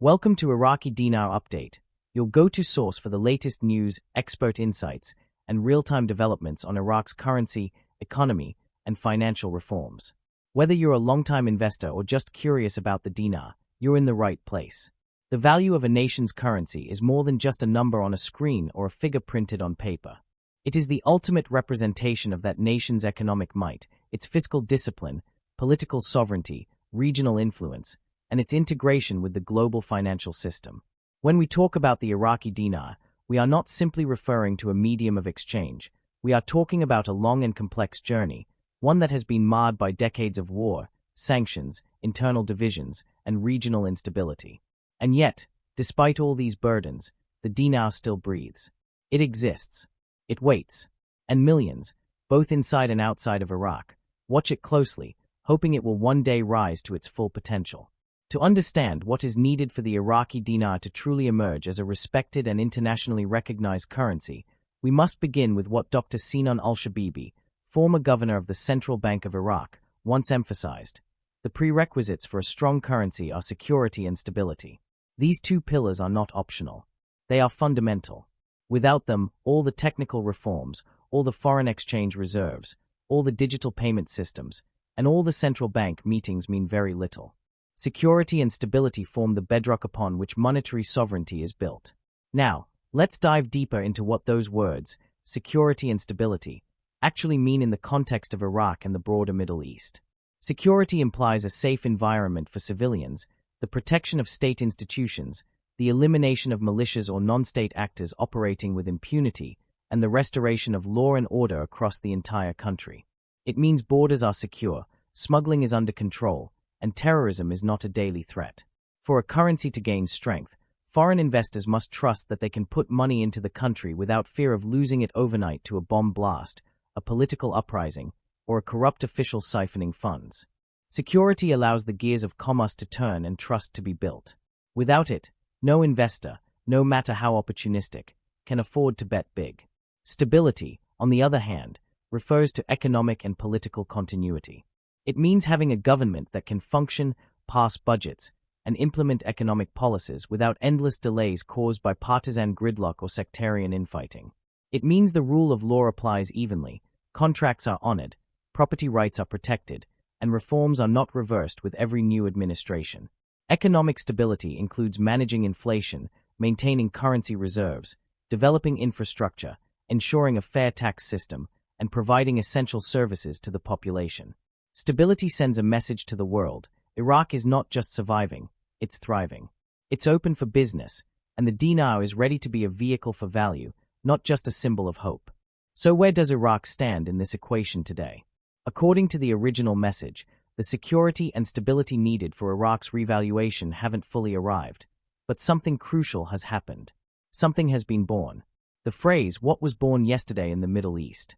Welcome to Iraqi Dinar Update, your go-to source for the latest news, expert insights, and real-time developments on Iraq's currency, economy, and financial reforms. Whether you're a long-time investor or just curious about the dinar, you're in the right place. The value of a nation's currency is more than just a number on a screen or a figure printed on paper. It is the ultimate representation of that nation's economic might, its fiscal discipline, political sovereignty, regional influence, and its integration with the global financial system. When we talk about the Iraqi dinar, we are not simply referring to a medium of exchange. We are talking about a long and complex journey, one that has been marred by decades of war, sanctions, internal divisions, and regional instability. And yet, despite all these burdens, the dinar still breathes. It exists. It waits. And millions, both inside and outside of Iraq, watch it closely, hoping it will one day rise to its full potential. To understand what is needed for the Iraqi dinar to truly emerge as a respected and internationally recognized currency, we must begin with what Dr. Sinan al-Shabibi, former governor of the Central Bank of Iraq, once emphasized. The prerequisites for a strong currency are security and stability. These two pillars are not optional. They are fundamental. Without them, all the technical reforms, all the foreign exchange reserves, all the digital payment systems, and all the central bank meetings mean very little. Security and stability form the bedrock upon which monetary sovereignty is built. Now, let's dive deeper into what those words, security and stability, actually mean in the context of Iraq and the broader Middle East. Security implies a safe environment for civilians, the protection of state institutions, the elimination of militias or non-state actors operating with impunity, and the restoration of law and order across the entire country. It means borders are secure, smuggling is under control, and terrorism is not a daily threat. For a currency to gain strength, foreign investors must trust that they can put money into the country without fear of losing it overnight to a bomb blast, a political uprising, or a corrupt official siphoning funds. Security allows the gears of commerce to turn and trust to be built. Without it, no investor, no matter how opportunistic, can afford to bet big. Stability, on the other hand, refers to economic and political continuity. It means having a government that can function, pass budgets, and implement economic policies without endless delays caused by partisan gridlock or sectarian infighting. It means the rule of law applies evenly, contracts are honored, property rights are protected, and reforms are not reversed with every new administration. Economic stability includes managing inflation, maintaining currency reserves, developing infrastructure, ensuring a fair tax system, and providing essential services to the population. Stability sends a message to the world. Iraq is not just surviving, it's thriving. It's open for business, and the dinar is ready to be a vehicle for value, not just a symbol of hope. So where does Iraq stand in this equation today? According to the original message, the security and stability needed for Iraq's revaluation haven't fully arrived. But something crucial has happened. Something has been born. The phrase, "what was born yesterday in the Middle East,"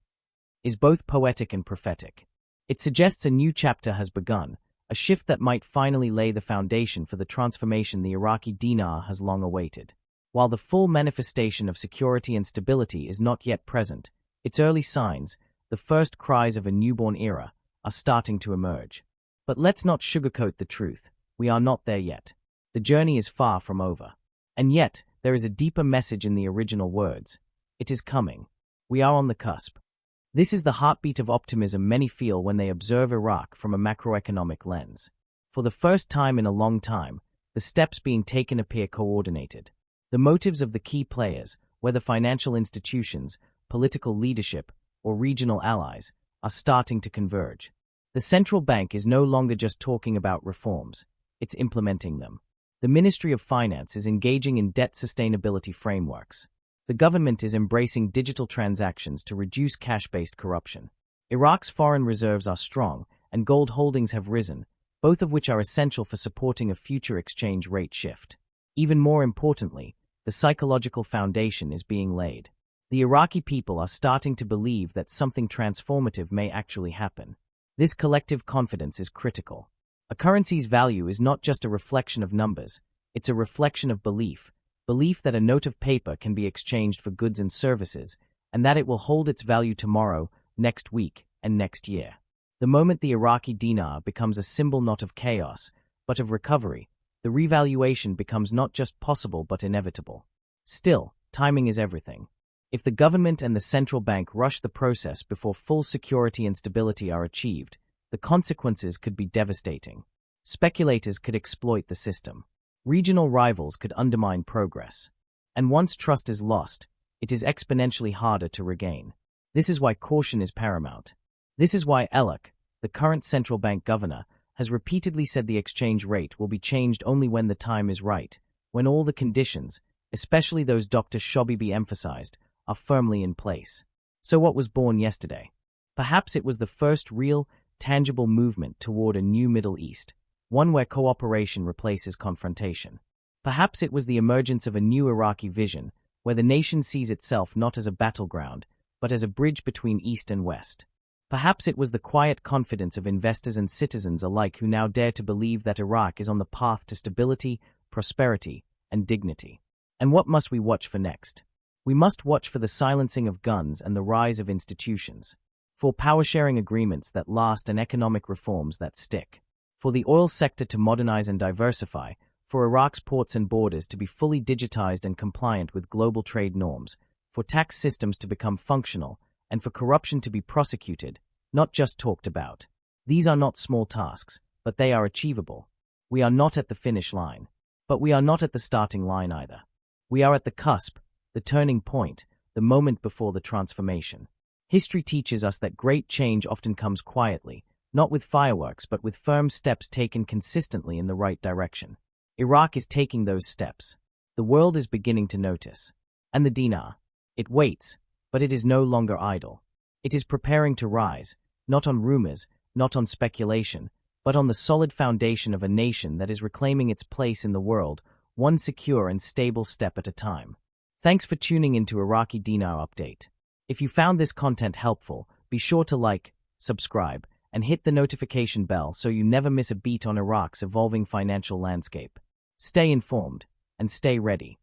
is both poetic and prophetic. It suggests a new chapter has begun, a shift that might finally lay the foundation for the transformation the Iraqi dinar has long awaited. While the full manifestation of security and stability is not yet present, its early signs, the first cries of a newborn era, are starting to emerge. But let's not sugarcoat the truth. We are not there yet. The journey is far from over. And yet, there is a deeper message in the original words. It is coming. We are on the cusp. This is the heartbeat of optimism many feel when they observe Iraq from a macroeconomic lens. For the first time in a long time, the steps being taken appear coordinated. The motives of the key players, whether financial institutions, political leadership, or regional allies, are starting to converge. The central bank is no longer just talking about reforms, it's implementing them. The Ministry of Finance is engaging in debt sustainability frameworks. The government is embracing digital transactions to reduce cash-based corruption. Iraq's foreign reserves are strong, and gold holdings have risen, both of which are essential for supporting a future exchange rate shift. Even more importantly, the psychological foundation is being laid. The Iraqi people are starting to believe that something transformative may actually happen. This collective confidence is critical. A currency's value is not just a reflection of numbers, it's a reflection of belief that a note of paper can be exchanged for goods and services, and that it will hold its value tomorrow, next week, and next year. The moment the Iraqi dinar becomes a symbol not of chaos, but of recovery, the revaluation becomes not just possible but inevitable. Still, timing is everything. If the government and the central bank rush the process before full security and stability are achieved, the consequences could be devastating. Speculators could exploit the system. Regional rivals could undermine progress. And once trust is lost, it is exponentially harder to regain. This is why caution is paramount. This is why Iraqi, the current central bank governor, has repeatedly said the exchange rate will be changed only when the time is right, when all the conditions, especially those Dr. Shobibi emphasized, are firmly in place. So what was born yesterday? Perhaps it was the first real, tangible movement toward a new Middle East, one where cooperation replaces confrontation. Perhaps it was the emergence of a new Iraqi vision, where the nation sees itself not as a battleground, but as a bridge between East and West. Perhaps it was the quiet confidence of investors and citizens alike who now dare to believe that Iraq is on the path to stability, prosperity, and dignity. And what must we watch for next? We must watch for the silencing of guns and the rise of institutions, for power-sharing agreements that last and economic reforms that stick, for the oil sector to modernize and diversify, for Iraq's ports and borders to be fully digitized and compliant with global trade norms, for tax systems to become functional, and for corruption to be prosecuted, not just talked about. These are not small tasks, but they are achievable. We are not at the finish line, but we are not at the starting line either. We are at the cusp, the turning point, the moment before the transformation. History teaches us that great change often comes quietly, not with fireworks but with firm steps taken consistently in the right direction. Iraq is taking those steps. The world is beginning to notice. And the dinar. It waits, but it is no longer idle. It is preparing to rise, not on rumors, not on speculation, but on the solid foundation of a nation that is reclaiming its place in the world, one secure and stable step at a time. Thanks for tuning into Iraqi Dinar Update. If you found this content helpful, be sure to like, subscribe, and hit the notification bell so you never miss a beat on Iraq's evolving financial landscape. Stay informed, and stay ready.